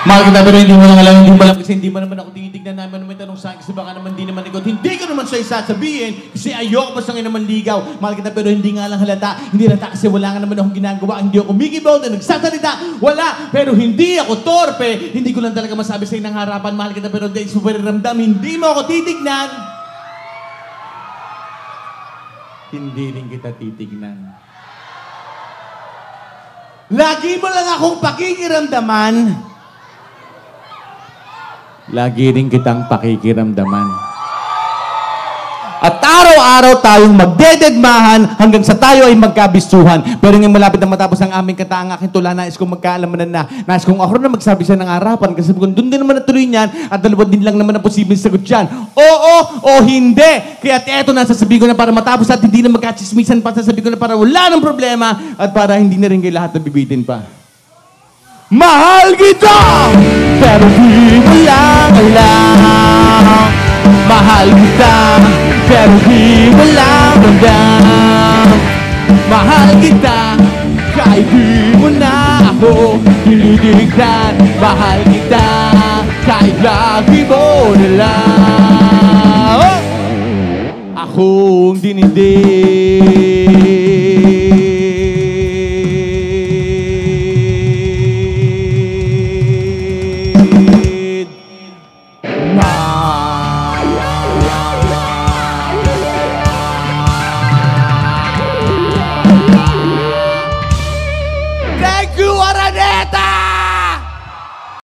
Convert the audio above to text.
Mahal kita pero hindi mo lang alam, hindi mo alam kasi hindi mo naman ako tinitignan naman may tanong sa akin kasi baka naman di naman ikot. Hindi ko naman sa'yo sasabihin kasi ayoko pa sa'yo naman ligaw. Mahal kita pero hindi nga lang halata. Hindi halata kasi wala nga naman akong ginagawa. Hindi ako kumikibaw na nagsasalita. Wala. Pero hindi ako torpe. Hindi ko lang talaga masabi sa'yo ng harapan. Mahal kita pero dahil super ramdam. Hindi mo ako titignan. Hindi rin kita titignan. Lagi mo lang akong pakikiramdaman. Lagi rin kitang pakikiramdaman. At araw-araw tayong magdedegmahan hanggang sa tayo ay magkabisuhan. Pero ngayon malapit na matapos ang aming kanta, ang aking tula, nais kong magkaalaman na. Nais kong ako na magsabi siya ng harapan. Kasi kung doon din naman natuloy niyan, at dalawa din lang naman ang posibleng sagot dyan. Oo o hindi. Kaya eto na, sasabihin ko na para matapos at hindi na magkachismisan pa. Sasabihin ko na para wala ng problema at para hindi na rin kayo lahat nabibitin pa. Mahal kita! Pero di mo lang alam. Mahal kita, pero di mo lang ramdam. Mahal kita, kahit di mo na ako tinitignan. Mahal kita, kahit lagi mo na lang akong dinidig.